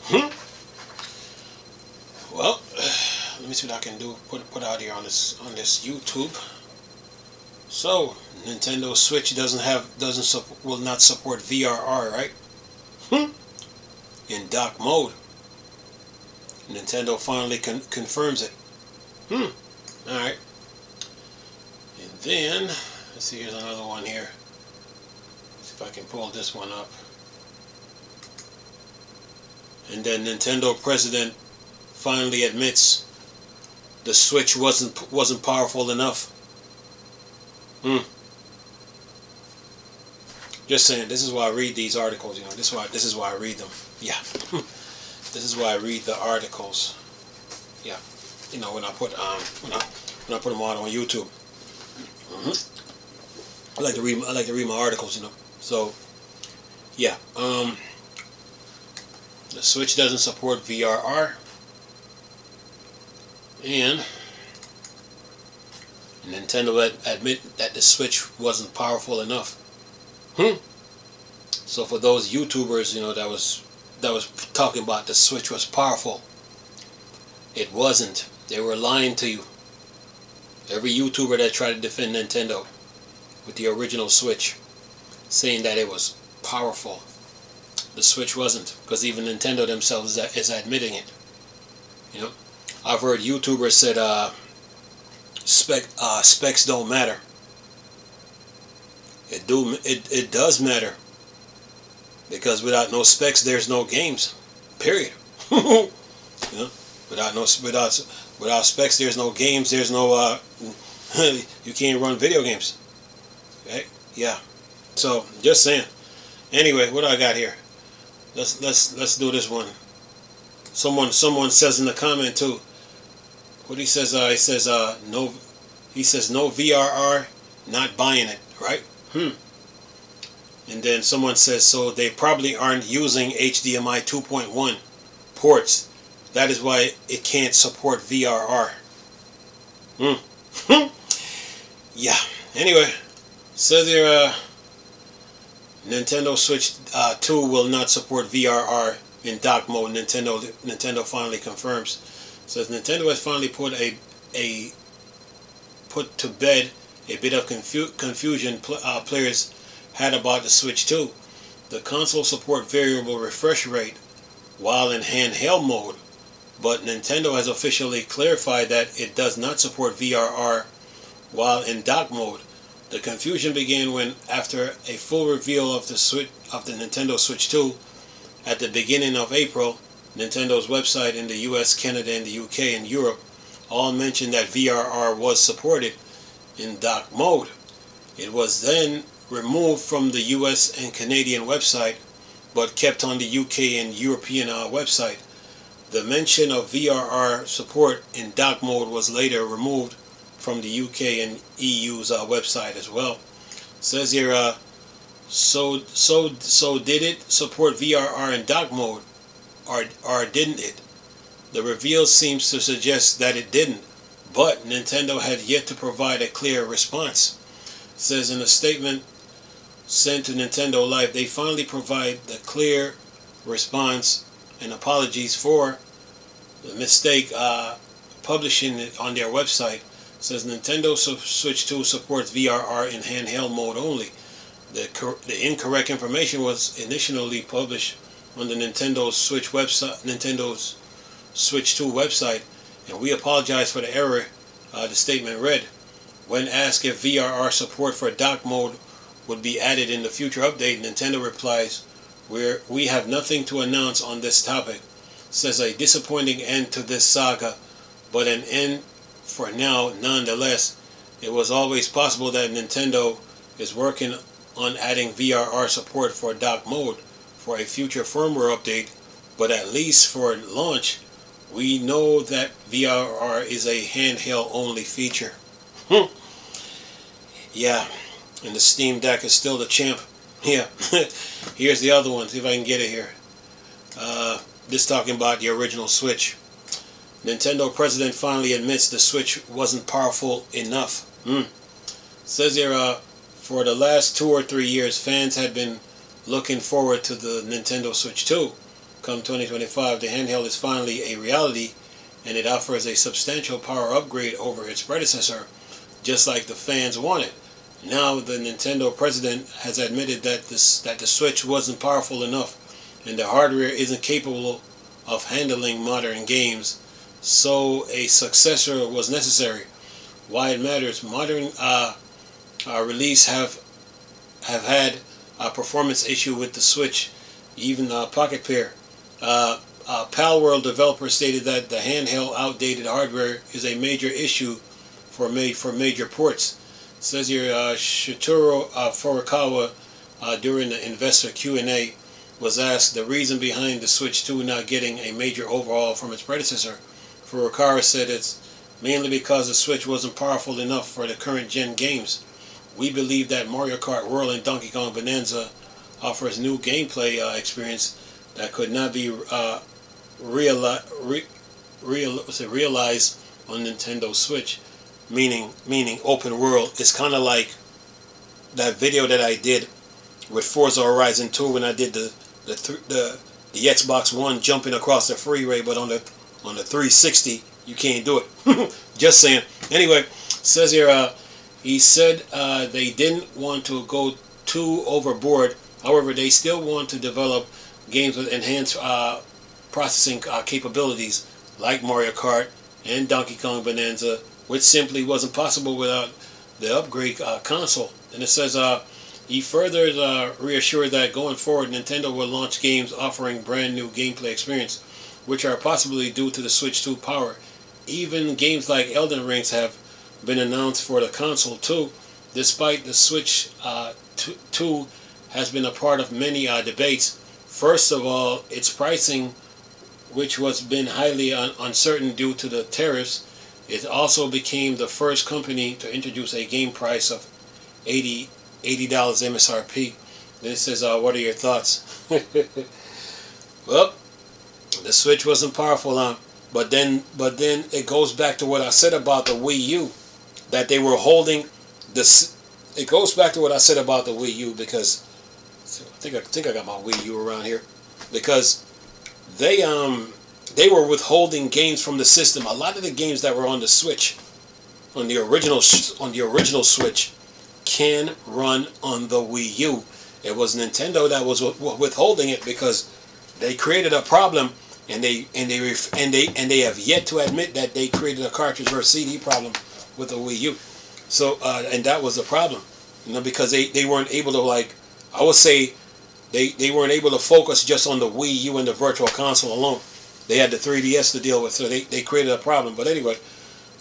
Hmm? Well, let me see what I can do. Put out here on this YouTube. So Nintendo Switch will not support VRR, right? In dock mode. Nintendo finally confirms it. Alright. And then, let's see, here's another one here. See if I can pull this one up. And then Nintendo president finally admits the Switch wasn't powerful enough. Just saying, this is why I read these articles, you know. This is why I read them. Yeah. This is why I read the articles. Yeah. You know, when I put them on YouTube. I like to read my articles, you know. So yeah. The Switch doesn't support VRR. And Nintendo admit that the Switch wasn't powerful enough. So for those YouTubers, you know, that was talking about the Switch was powerful, it wasn't. They were lying to you. Every YouTuber that tried to defend Nintendo with the original Switch, saying that it was powerful, the Switch wasn't, because even Nintendo themselves is admitting it. You know, I've heard YouTubers said specs don't matter. It does matter, because without no specs there's no games. Period. You know, without specs there's no games. There's no you can't run video games. Okay? Yeah. So just saying. Anyway, what do I got here? Let's do this one. Someone says in the comment too. What he says? He says no. He says no VRR, not buying it. Right? And then someone says, so they probably aren't using HDMI 2.1 ports. That is why it can't support VRR. Yeah. Anyway, says here Nintendo Switch 2 will not support VRR in dock mode. Nintendo finally confirms. Says Nintendo has finally put to bed a bit of confusion players had about the Switch 2. The console support variable refresh rate while in handheld mode, but Nintendo has officially clarified that it does not support VRR while in dock mode. The confusion began when, after a full reveal of the Nintendo Switch 2 at the beginning of April, Nintendo's website in the US, Canada, and the UK and Europe all mentioned that VRR was supported in dock mode. It was then removed from the US and Canadian website, but kept on the UK and European website. The mention of VRR support in dock mode was later removed from the UK and EU's website as well. It says here, so did it support VRR in dock mode, or didn't it? The reveal seems to suggest that it didn't, but Nintendo had yet to provide a clear response. It says in a statement sent to Nintendo Life, they finally provide the clear response and apologies for the mistake publishing it on their website. It says Nintendo Switch 2 supports VRR in handheld mode only. The incorrect information was initially published on the Nintendo's Switch 2 website, and we apologize for the error, the statement read. When asked if VRR support for dock mode would be added in the future update, Nintendo replies, we have nothing to announce on this topic. Says a disappointing end to this saga, but an end for now nonetheless. It was always possible that Nintendo is working on adding VRR support for dock mode for a future firmware update, but at least for launch, we know that VRR is a handheld only feature. Yeah, and the Steam Deck is still the champ. Yeah. Here's the other one, see if I can get it here. This talking about the original Switch. Nintendo president finally admits the Switch wasn't powerful enough. Says here, for the last 2 or 3 years, fans had been looking forward to the Nintendo Switch 2 come 2025, the handheld is finally a reality, and it offers a substantial power upgrade over its predecessor, just like the fans wanted. Now the Nintendo president has admitted that the Switch wasn't powerful enough, and the hardware isn't capable of handling modern games, so a successor was necessary. Why it matters: modern release have had a performance issue with the Switch, even Pocket Pair. Palworld developer stated that the handheld outdated hardware is a major issue for major ports. It says here Shituro Furukawa during the investor Q&A was asked the reason behind the Switch 2 not getting a major overhaul from its predecessor. Furukawa said it's mainly because the Switch wasn't powerful enough for the current gen games. We believe that Mario Kart World and Donkey Kong Bonanza offers new gameplay experience that could not be realized on Nintendo Switch, meaning open world. It's kind of like that video that I did with Forza Horizon 2 when I did the Xbox One jumping across the freeway, but on the 360 you can't do it. Just saying. Anyway, says here he said they didn't want to go too overboard. However, they still want to develop games with enhanced processing capabilities like Mario Kart and Donkey Kong Bonanza, which simply wasn't possible without the upgrade console. And it says he further reassured that going forward, Nintendo will launch games offering brand new gameplay experience, which are possibly due to the Switch 2 power. Even games like Elden Rings have been announced for the console too, despite the Switch 2 has been a part of many debates. First of all, its pricing, which was been highly uncertain due to the tariffs. It also became the first company to introduce a game price of $80 MSRP. Then it says, what are your thoughts? Well, the Switch wasn't powerful, but then it goes back to what I said about the Wii U, that they were holding this. It goes back to what I said about the Wii U, because I think I got my Wii U around here, because they were withholding games from the system. A lot of the games that were on the Switch, on the original Switch, can run on the Wii U. It was Nintendo that was withholding it because they created a problem, and they have yet to admit that they created a cartridge or a CD problem with the Wii U. So and that was the problem, because they weren't able to, like, I would say they weren't able to focus just on the Wii U and the Virtual Console alone. They had the 3DS to deal with, so they created a problem. But anyway,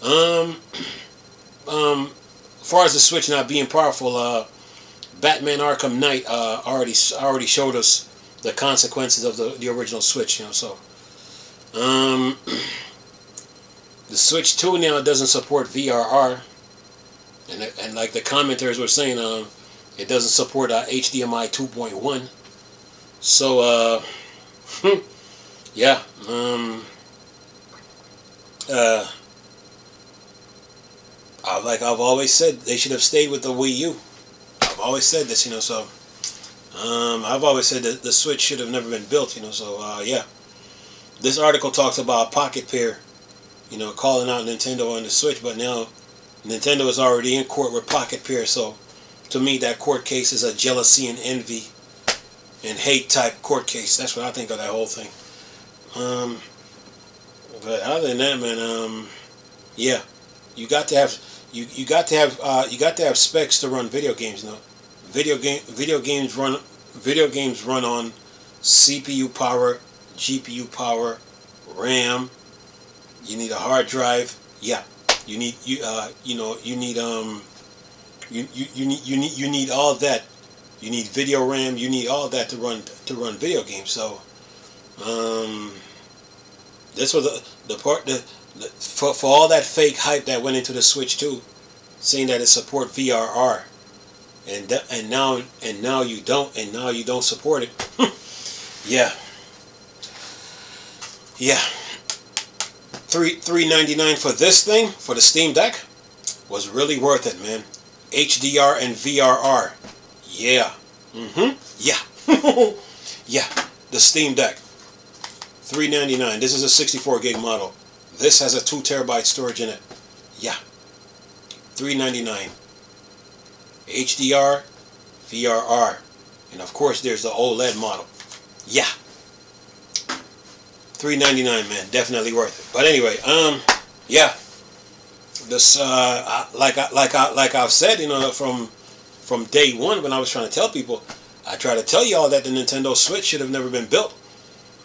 as far as the Switch not being powerful, Batman Arkham Knight already showed us the consequences of the original Switch. So the Switch 2 now doesn't support VRR, and like the commenters were saying, it doesn't support HDMI 2.1. So yeah, like I've always said, they should have stayed with the Wii U. I've always said this, so I've always said that the Switch should have never been built, so yeah. This article talks about Pocket Pair, calling out Nintendo on the Switch, but now Nintendo is already in court with Pocket Pair, so to me that court case is a jealousy and envy and hate type court case. That's what I think of that whole thing. But other than that, man, yeah, you got to have specs to run video games. Video games run on CPU power, GPU power, RAM. You need a hard drive. Yeah, you need you need all that. You need video RAM. You need all that to run video games. So this was the part for all that fake hype that went into the Switch 2, saying that it support VRR, and now you don't support it. Yeah. $399 for this thing, for the Steam Deck, was really worth it, man. HDR and VRR. Yeah. Yeah. Yeah. The Steam Deck. $399. This is a 64 gig model. This has a 2 terabyte storage in it. Yeah. $399. HDR, VRR. And of course there's the OLED model. Yeah. $399, man. Definitely worth it. But anyway, yeah. This like I've said, you know, from day one when I was trying to tell people, I try to tell y'all that the Nintendo Switch should have never been built.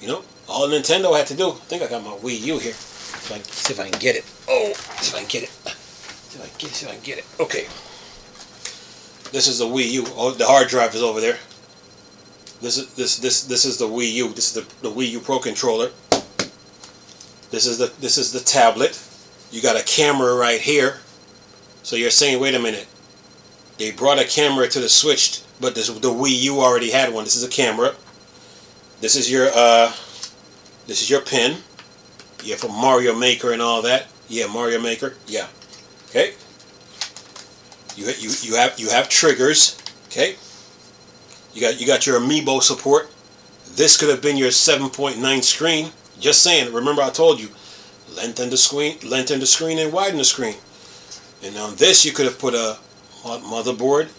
You know, all Nintendo had to do. I think I got my Wii U here. See if I can get it. Oh, see if I can get it. See if I can get it. Okay. This is the Wii U. Oh, the hard drive is over there. This is the Wii U. This is the Wii U Pro controller. This is the tablet. You got a camera right here. So you're saying, wait a minute. They brought a camera to the Switch, but the Wii U already had one. This is a camera. This is your pen. Yeah, for Mario Maker and all that. Yeah, Mario Maker. Yeah. Okay. You have triggers. Okay. You got your Amiibo support. This could have been your 7.9 screen. Just saying. Remember I told you, lengthen the screen and widen the screen. And on this you could have put a motherboard,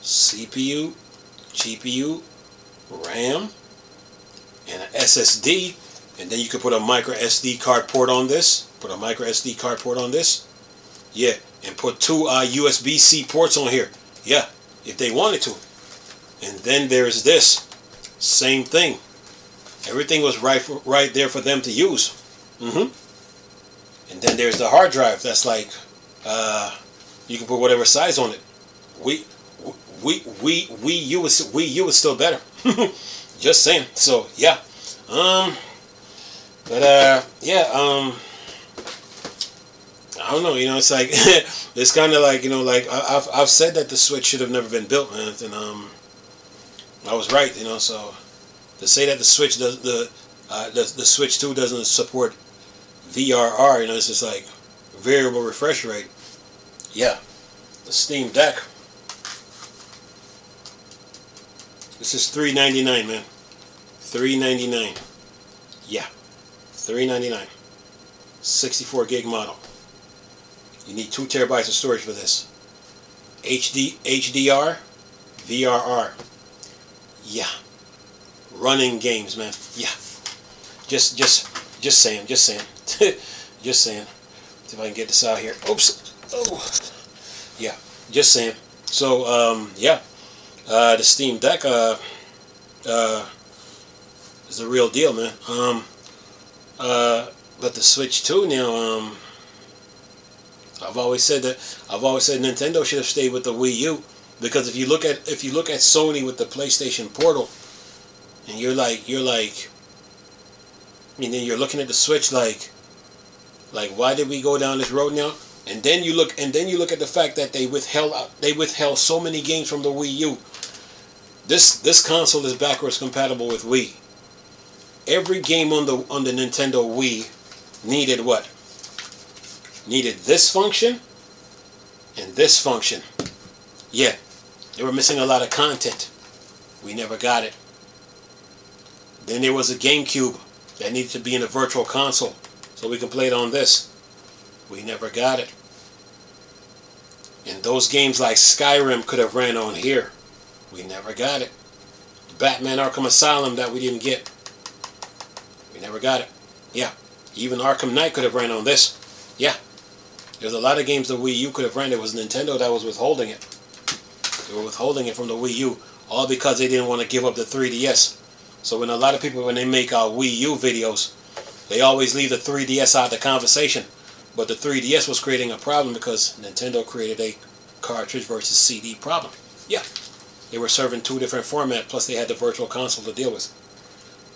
CPU, GPU, RAM, and an SSD. And then you could put a micro SD card port on this. Yeah, and put 2 USB-C ports on here. Yeah, if they wanted to. And then there's this. Same thing. Everything was right there for them to use. And then there's the hard drive. That's like, you can put whatever size on it. Wii U is still better. Just saying. So yeah. I don't know, you know, it's like, it's kind of like, you know, like, I've said that the Switch should have never been built, man, and, I was right, you know, so, to say that the Switch does, the Switch 2 doesn't support VRR, you know, it's just like, variable refresh rate. Yeah, the Steam Deck. This is $399, man. $399. Yeah, $399. 64 gig model. You need 2 terabytes of storage for this. HDR, VRR. Yeah. Running games, man. Yeah. Just saying. Just saying. See if I can get this out here. Oops. Oh. Yeah. Just saying. So, yeah. The Steam Deck, is the real deal, man. But the Switch 2 now, I've always said Nintendo should have stayed with the Wii U, because if you look at Sony with the PlayStation Portal, and you're like, and then you're looking at the Switch like why did we go down this road now? And then you look at the fact that they withheld so many games from the Wii U. This console is backwards compatible with Wii. Every game on the Nintendo Wii needed what? Needed this function and this function. Yeah, they were missing a lot of content. We never got it. Then there was a GameCube that needed to be in a virtual console so we can play it on this. We never got it. And those games like Skyrim could have ran on here. We never got it. Batman Arkham Asylum that we didn't get. We never got it. Yeah. Even Arkham Knight could have ran on this. Yeah. There's a lot of games the Wii U could have ran. It was Nintendo that was withholding it. They were withholding it from the Wii U, all because they didn't want to give up the 3DS. So when a lot of people, when they make Wii U videos, they always leave the 3DS out of the conversation. But the 3DS was creating a problem because Nintendo created a cartridge versus CD problem. Yeah. They were serving 2 different formats, plus they had the virtual console to deal with.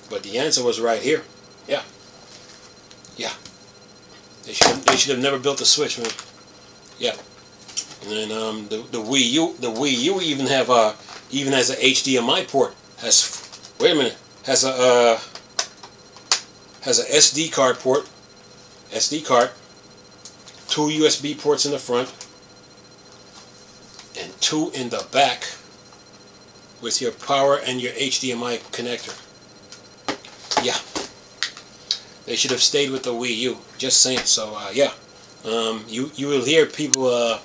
But the answer was right here. Yeah. Yeah. They should have never built the Switch, man. Yeah. And then the Wii U even has a HDMI port. Has a SD card port. SD card. 2 USB ports in the front and 2 in the back with your power and your HDMI connector. Yeah. They should have stayed with the Wii U. Just saying. So yeah, you will hear people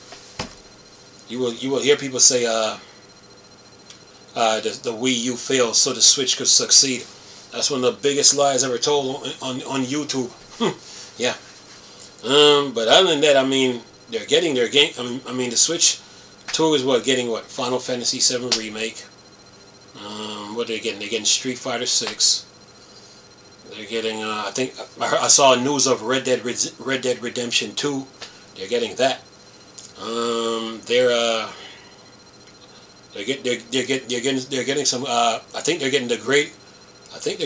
you will hear people say the Wii U failed so the Switch could succeed. That's one of the biggest lies ever told on YouTube. Yeah. But other than that, I mean, they're getting their game. I mean, the Switch 2 is getting what? Final Fantasy VII Remake. What are they getting? They're getting Street Fighter 6. They're getting. I think I saw news of Red Dead Redemption 2. They're getting that. They're getting some. I think they're getting the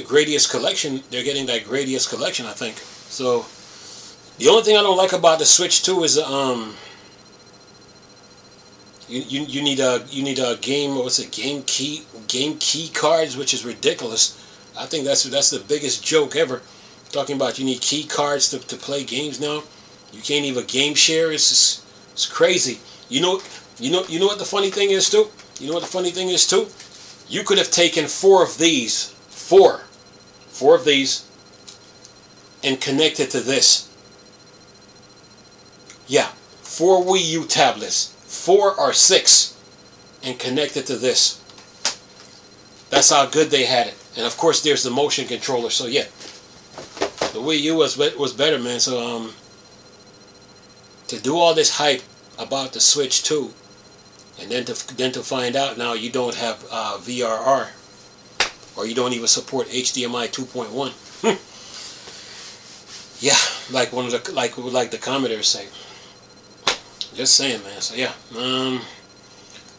Gradius collection. They're getting that Gradius collection, I think. So the only thing I don't like about the Switch 2 is you need a game. What's it? Game key cards, which is ridiculous. I think that's the biggest joke ever. Talking about you need key cards to play games now. You can't even game share. It's crazy. You know what the funny thing is too. You know what the funny thing is too. You could have taken four of these, and connected to this. Yeah, 4 Wii U tablets, 4 or 6, and connected to this. That's how good they had it. And of course, there's the motion controller. So yeah, the Wii U was better, man. So to do all this hype about the Switch 2, and then to find out now you don't have VRR, or you don't even support HDMI 2.1. Yeah, like one of the like the commenters say. Just saying, man. So yeah,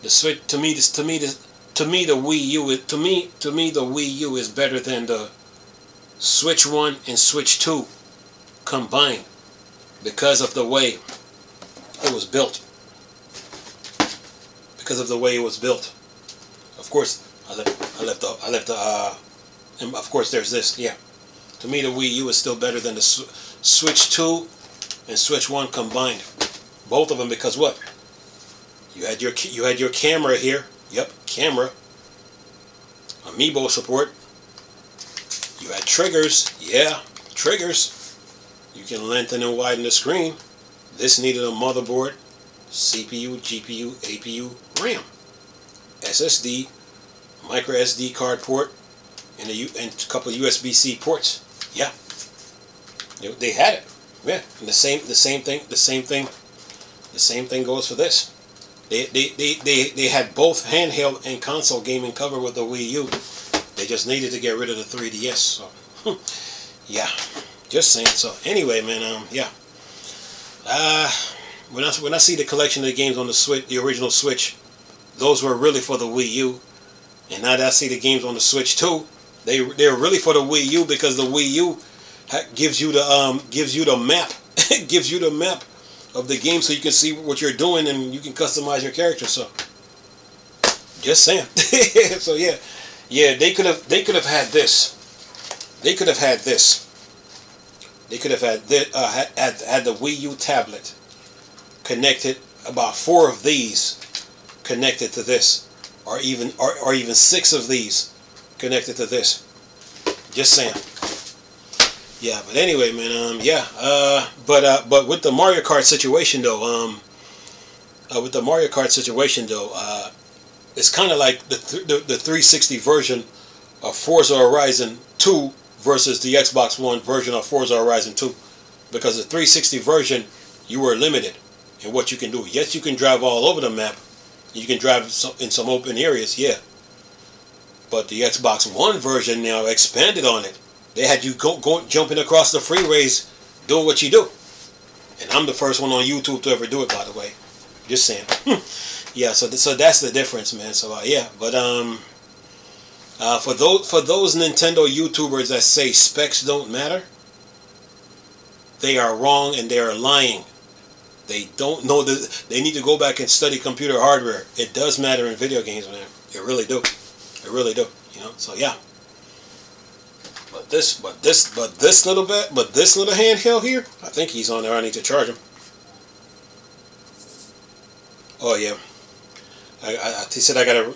the Switch to me the Wii U is better than the Switch 1 and Switch 2 combined because of the way it was built. Because of the way it was built. Of course, I left and of course there's this. Yeah, to me the Wii U is still better than the Switch 2 and Switch 1 combined. Both of them, because what? You had your camera here. Yep, camera. Amiibo support. You had triggers. Yeah, triggers. You can lengthen and widen the screen. This needed a motherboard, CPU, GPU, APU, RAM, SSD, micro SD card port, and a couple of USB-C ports. Yeah, they had it. Yeah, and the same thing goes for this. They had both handheld and console gaming covered with the Wii U. They just needed to get rid of the 3DS. So yeah, just saying. So anyway, man, yeah. When I see the collection of the games on the Switch, the original Switch, those were really for the Wii U. And now that I see the games on the Switch 2, they're really for the Wii U, because the Wii U gives you the map. It gives you the map of the game, so you can see what you're doing and you can customize your character. So just saying. So yeah, they could have had this. They could have had this. They could have had the Wii U tablet connected, about 4 of these connected to this, or even 6 of these connected to this. Just saying. Yeah, but anyway, man, yeah, but with the Mario Kart situation though, it's kind of like the 360 version of Forza Horizon 2 versus the Xbox One version of Forza Horizon 2, because the 360 version, you were limited in what you can do. Yes, you can drive all over the map, you can drive in some open areas, yeah, but the Xbox One version now expanded on it. They had you jumping across the freeways, doing what you do. And I'm the first one on YouTube to ever do it, by the way. Just saying. Yeah, so that's the difference, man. So yeah, but for those Nintendo YouTubers that say specs don't matter, they are wrong and they are lying. They don't know that. They need to go back and study computer hardware. It does matter in video games, man. It really do. It really do. You know. So yeah. But this little handheld here, I think he's on there. I need to charge him. Oh yeah. He said I gotta.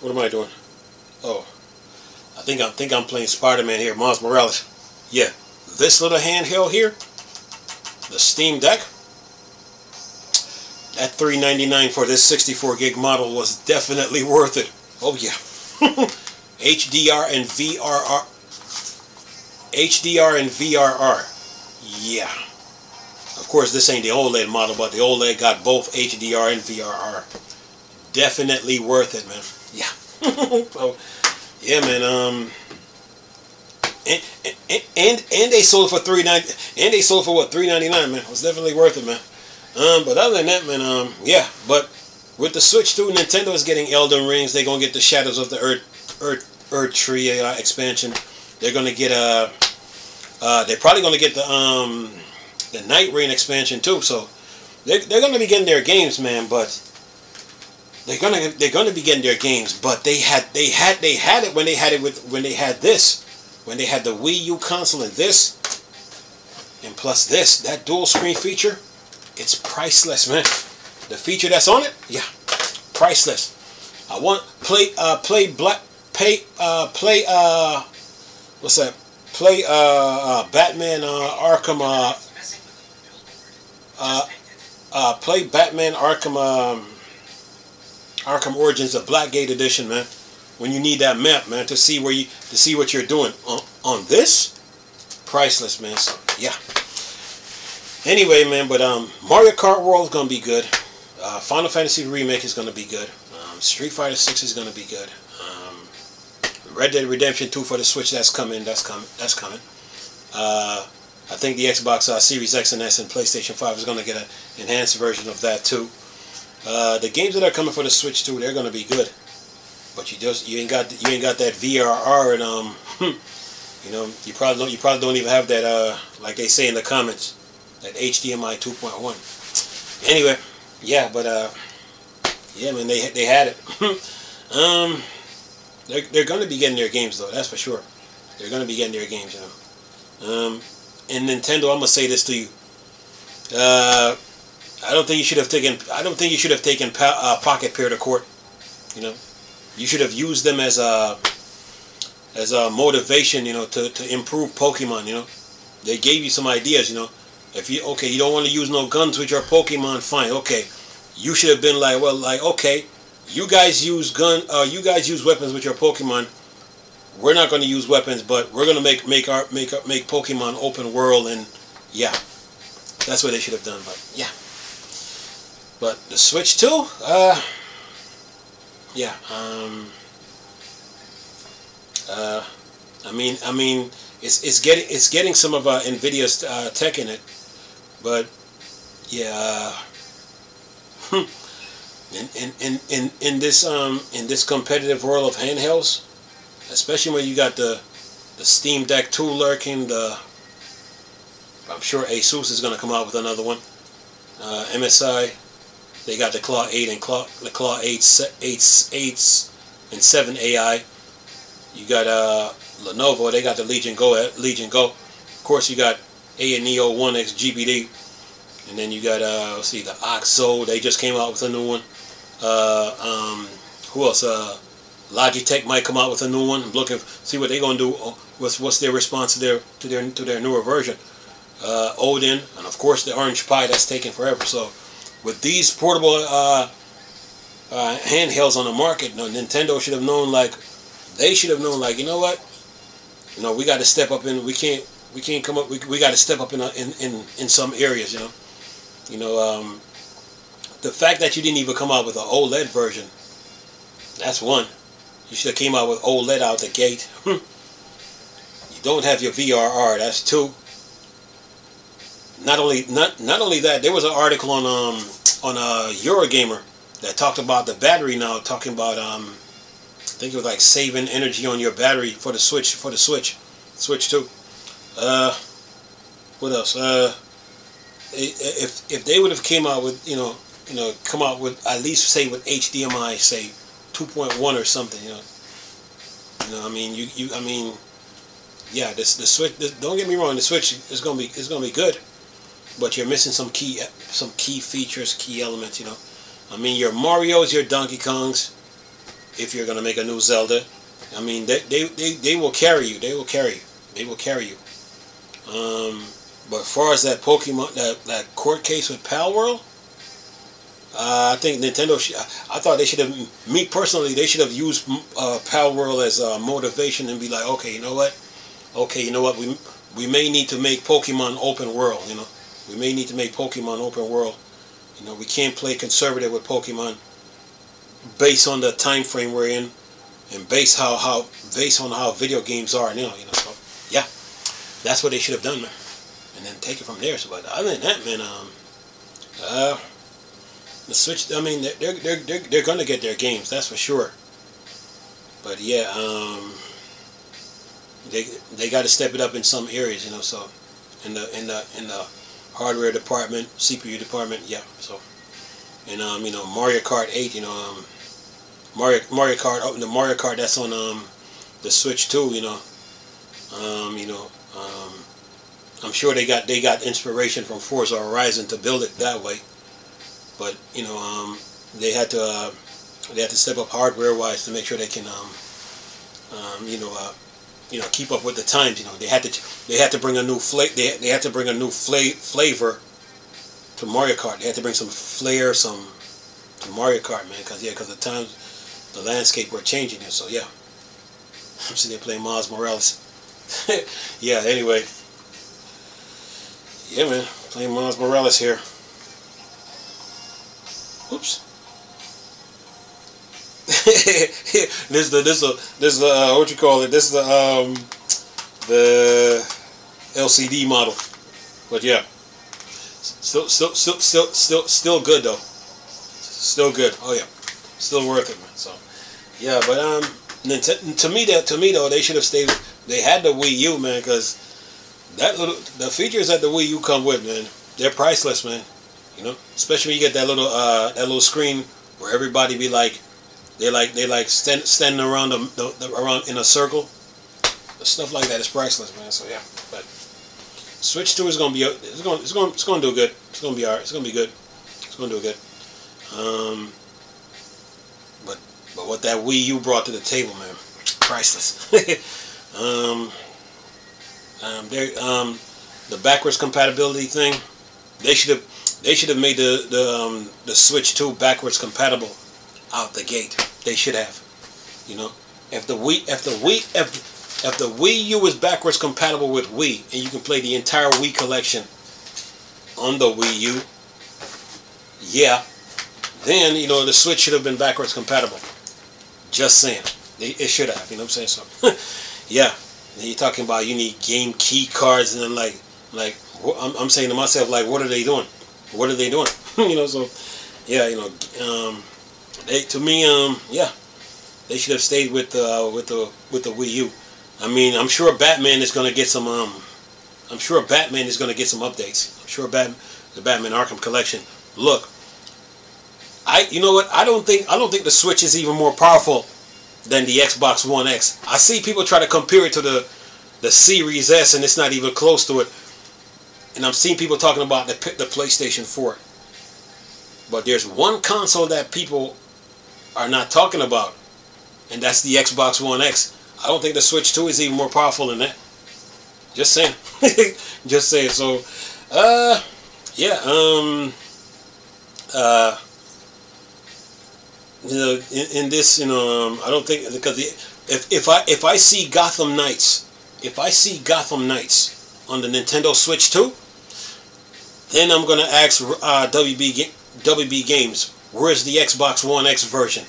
What am I doing? Oh, I think I'm playing Spider-Man here, Miles Morales. Yeah, this little handheld here, the Steam Deck. That $399 for this 64 gig model was definitely worth it. Oh yeah. HDR and VRR. HDR and VRR. Yeah. Of course, this ain't the OLED model, but the OLED got both HDR and VRR. Definitely worth it, man. Yeah. So, yeah, man. And they sold for $3.99. And they sold for what, $3.99, man. It was definitely worth it, man. But other than that, man, yeah. But with the Switch 2, Nintendo is getting Elden Rings. They're gonna get the Shadows of the Earth Tree expansion. They're gonna get they're probably gonna get the Night Rain expansion too. So they're gonna be getting their games, man. But they're gonna be getting their games. But they had it when they had this, when they had the Wii U console and this, and plus that dual screen feature. It's priceless, man. The feature that's on it, yeah, priceless. I want play Batman Arkham play Batman Arkham Origins, the Blackgate edition, man. When you need that map, man, to see what you're doing on this, priceless, man. So yeah. Anyway, man, but Mario Kart World is gonna be good. Final Fantasy Remake is gonna be good. Street Fighter 6 is gonna be good. Red Dead Redemption 2 for the Switch, that's coming. I think the Xbox Series X and S and PlayStation 5 is gonna get an enhanced version of that too. The games that are coming for the Switch too, they're gonna be good. But you ain't got that VRR and you know, you probably don't even have that like they say in the comments. That HDMI 2.1. Anyway, yeah, but yeah, man, they had it. They're gonna be getting their games though. That's for sure. They're gonna be getting their games, you know. And Nintendo, I'm gonna say this to you. I don't think you should have taken Pocket Pair to court. You know, you should have used them as a motivation, you know, to improve Pokemon. You know, they gave you some ideas, you know. If you don't want to use no guns with your Pokemon, fine. Okay, you should have been like, well, like, okay, you guys use weapons with your Pokemon. We're not going to use weapons, but we're going to make Pokemon open world, and yeah, that's what they should have done. But yeah, but the Switch 2, yeah, I mean, it's getting some of Nvidia's tech in it. But yeah, in this competitive world of handhelds, especially when you got the Steam Deck 2 lurking, I'm sure Asus is going to come out with another one. MSI, they got the Claw 8 and the Claw 8 and 7 AI. You got Lenovo, they got the Legion Go. Of course, you got A&E 01X GBD, and then you got let's see, the OXO. They just came out with a new one. Who else? Logitech might come out with a new one. I'm looking, see what they're gonna do. What's their response to their newer version? Odin, and of course the Orange Pi. That's taking forever. So with these portable handhelds on the market, Nintendo should have known. They should have known. You know what? You know, we got to step up in. We can't come up. We got to step up in some areas. You know, the fact that you didn't even come out with an OLED version, that's one. You should have came out with OLED out the gate. You don't have your VRR. That's two. Not only that, there was an article on Eurogamer that talked about the battery now, talking about I think it was like saving energy on your battery for the Switch 2. What else? If they would have came out with come out with at least say with HDMI say 2.1 or something, I mean I mean yeah, the Switch, don't get me wrong, the Switch is gonna be good, but you're missing some key features, key elements. I mean, your Mario's, your Donkey Kongs, if you're gonna make a new Zelda, I mean, they will carry you. They will carry you. They will carry you. But as far as that Pokemon, that court case with Pal World, I think Nintendo. I thought they should have. Me personally, they should have used Pal World as motivation and be like, okay, you know what? Okay, you know what? We may need to make Pokemon open world. You know, we may need to make Pokemon open world. You know, we can't play conservative with Pokemon based on the time frame we're in, and based on how video games are now. You know, so yeah, that's what they should have done, man. And then take it from there. So, but other than that, man, the Switch. I mean, they're gonna get their games. That's for sure. But yeah, they got to step it up in some areas. You know, so in the hardware department, CPU department, yeah. So, and you know, Mario Kart 8. You know, Mario Kart. Oh, the Mario Kart that's on the Switch too. You know, I'm sure they got inspiration from Forza Horizon to build it that way, but you know, they had to step up hardware wise to make sure they can keep up with the times. You know, they had to bring a new they had to bring a new flavor to Mario Kart. They had to bring some flair, to Mario Kart, man, because the times, the landscape were changing here. So yeah, I'm sitting there playing Miles Morales. Yeah. Anyway. Yeah, man, playing Miles Morales here. Oops. This what you call it? This is the LCD model. But yeah, still good though. Still good. Oh yeah, still worth it, man. So yeah, but to me though, they should have stayed. They had the Wii U, man, because the features that the Wii U come with, man, they're priceless, man. You know, especially when you get that little screen where everybody be like, they standing around around in a circle. Stuff like that is priceless, man. So yeah, but Switch 2 is gonna be it's gonna do good. It's gonna be alright. It's gonna be good. It's gonna do good. But what that Wii U brought to the table, man, priceless. The backwards compatibility thing, they should have made the Switch 2 backwards compatible out the gate. They should have. You know, if the Wii U is backwards compatible with Wii, and you can play the entire Wii collection on the Wii U, yeah, then you know the Switch should have been backwards compatible. Just saying, it should have. You know what I'm saying? So, yeah. And you're talking about you need game key cards, and then like I'm saying to myself, like, what are they doing? What are they doing? You know, so yeah, you know, yeah, they should have stayed with the Wii U. I mean, I'm sure Batman is gonna get some updates. I'm sure the Batman Arkham collection. Look, you know what? I don't think the Switch is even more powerful than the Xbox One X. I see people try to compare it to the Series S, and it's not even close to it. And I'm seeing people talking about the PlayStation 4. But there's one console that people are not talking about, and that's the Xbox One X. I don't think the Switch 2 is even more powerful than that. Just saying. Just saying. So, yeah. You know, in this, you know, I don't think, because if I see Gotham Knights, on the Nintendo Switch 2, then I'm gonna ask WB Games, where's the Xbox One X version?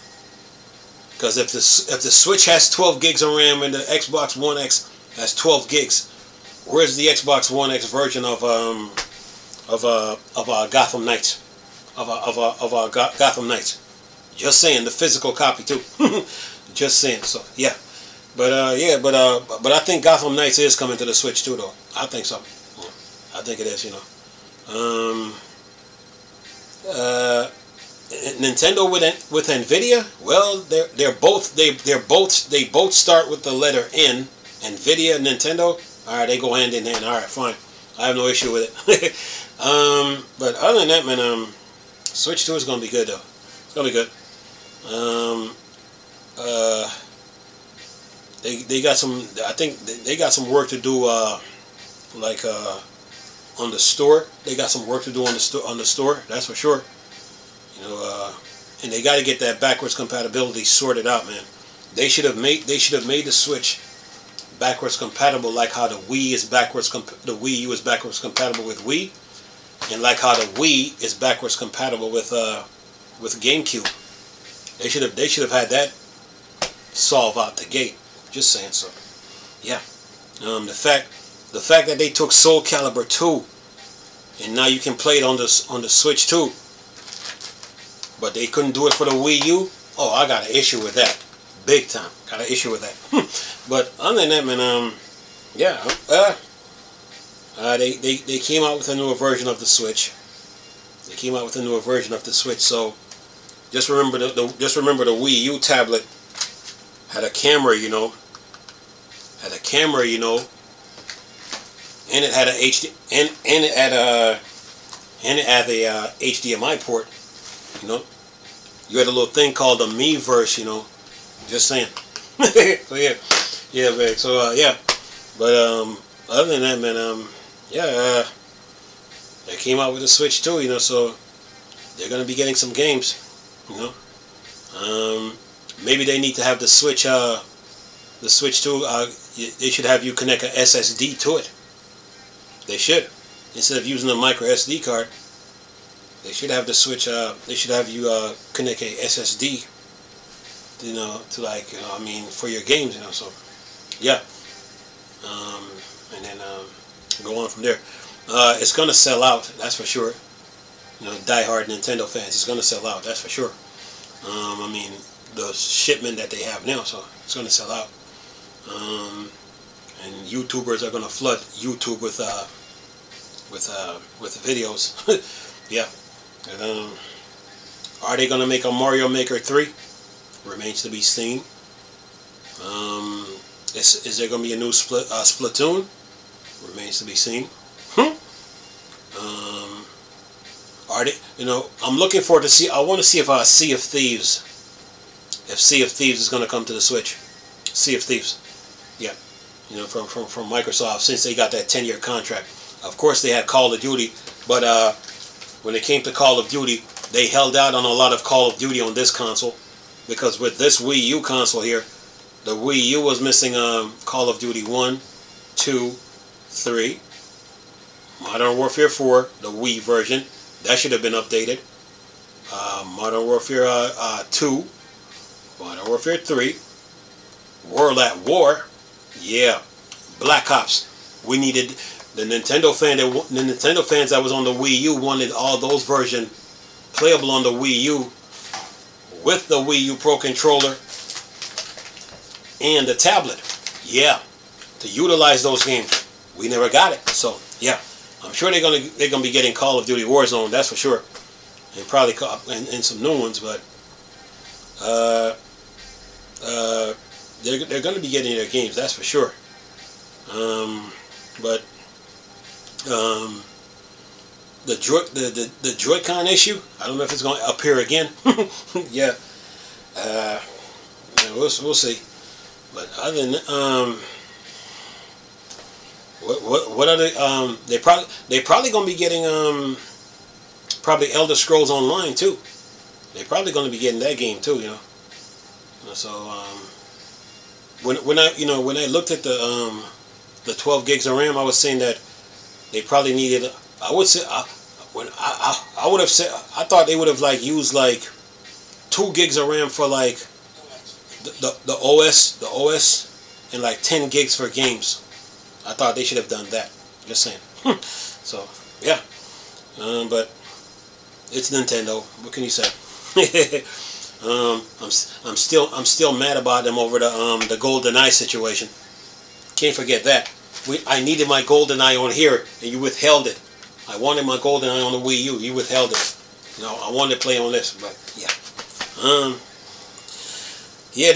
Because if the Switch has 12 gigs of RAM and the Xbox One X has 12 gigs, where's the Xbox One X version of Gotham Knights, Gotham Knights? Just saying, the physical copy too. Just saying. So yeah, but I think Gotham Knights is coming to the Switch too, though. I think so. Yeah. I think it is. You know, Nintendo with Nvidia. Well, they both start with the letter N. Nvidia, Nintendo. All right, they go hand in hand. All right, fine. I have no issue with it. But other than that, man, Switch 2 is gonna be good though. It's gonna be good. they got some. I think they got some work to do. Like on the store, they got some work to do on the store. That's for sure. You know, and they got to get that backwards compatibility sorted out, man. They should have made the Switch backwards compatible, like how the Wii is the Wii U is backwards compatible with Wii, and like how the Wii is backwards compatible with GameCube. They should have had that solved out the gate. Just saying. So, yeah. The fact that they took Soul Calibur 2 and now you can play it on the Switch too, but they couldn't do it for the Wii U. Oh, I got an issue with that, big time. Got an issue with that. But other than that, man, yeah, they came out with a newer version of the Switch. They came out with a newer version of the Switch. So just remember the Wii U tablet had a camera, you know. And it had a HDMI port, you know. You had a little thing called the Miiverse, you know. Just saying. So yeah, man. So yeah, but other than that, man, yeah, they came out with a Switch too, you know. So they're gonna be getting some games, you know. Maybe they need to have the Switch too. They should have you connect an SSD to it. They should, instead of using a micro SD card. They should have the Switch. They should have you connect a SSD. You know, to like, you know, I mean, for your games, you know. So, yeah. And then go on from there. It's gonna sell out. That's for sure. You know, diehard Nintendo fans. It's gonna sell out. That's for sure. I mean, the shipment that they have now, so it's gonna sell out. And YouTubers are gonna flood YouTube with videos. Yeah. And, are they gonna make a Mario Maker 3? Remains to be seen. Is there gonna be a new Splatoon? Remains to be seen. Are they? You know, I'm looking forward to see. I want to see if Sea of Thieves is gonna come to the Switch. Sea of Thieves. Yeah. You know, from Microsoft, since they got that 10-year contract. Of course, they had Call of Duty, but when it came to Call of Duty, they held out on a lot of Call of Duty on this console, because with this Wii U console here, the Wii U was missing Call of Duty 1, 2, 3, Modern Warfare 4, the Wii version, that should have been updated, Modern Warfare 2, Modern Warfare 3, World at War, yeah, Black Ops. We needed the Nintendo fans that was on the Wii U wanted all those versions playable on the Wii U with the Wii U Pro controller and the tablet. Yeah, to utilize those games. We never got it. So yeah, I'm sure they're gonna be getting Call of Duty Warzone. That's for sure, and probably and some new ones. But they're gonna be getting their games. That's for sure. But the Joy-Con issue, I don't know if it's going to appear again. Yeah, we'll see. But other than what other they probably going to be getting probably Elder Scrolls Online too. They're probably going to be getting that game too, you know. So when I looked at the 12 gigs of RAM, I was saying that they probably needed. I would say I would have said, I thought they would have like used like 2 gigs of RAM for like the OS and like 10 gigs for games. I thought they should have done that. Just saying. So yeah, but it's Nintendo. What can you say? I'm still mad about them over the GoldenEye situation. Can't forget that. I needed my GoldenEye on here, and you withheld it. I wanted my GoldenEye on the Wii U. You withheld it. You know, I wanted to play on this, but yeah. Yeah,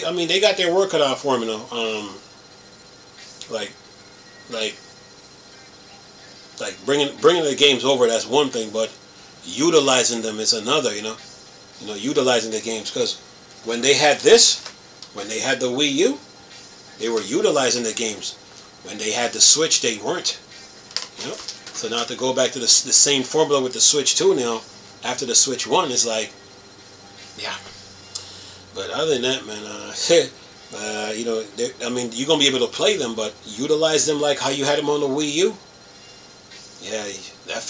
I mean, they got their work cut out for them, you know. Like bringing the games over, that's one thing, but utilizing them is another, you know. Utilizing the games, because when they had this, when they had the Wii U, they were utilizing the games. When they had the Switch, they weren't. You know? So now to go back to the same formula with the Switch 2 now, after the Switch 1, is like, yeah. But other than that, man, you know, I mean, you're going to be able to play them, but utilize them like how you had them on the Wii U. Yeah, that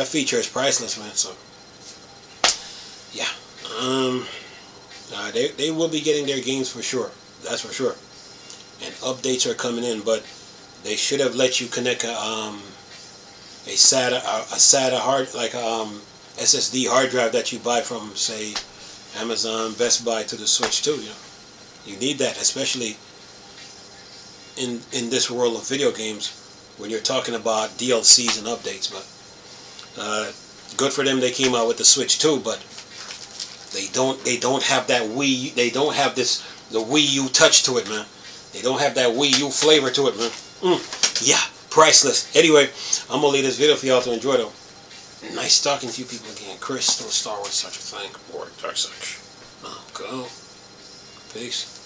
feature is priceless, man. So, yeah. They will be getting their games for sure. That's for sure. And updates are coming in, but they should have let you connect a SATA hard, like SSD hard drive that you buy from, say, Amazon, Best Buy to the Switch too. You know, you need that, especially in this world of video games when you're talking about DLCs and updates. But good for them, they came out with the Switch 2, but they don't have that Wii. They don't have the Wii U touch to it, man. They don't have that Wii U flavor to it, man. Yeah, priceless. Anyway, I'm gonna leave this video for y'all to enjoy though. Nice talking to you people again. Chris, still Star Wars, such a thing. Or Dark Such. Go. Peace.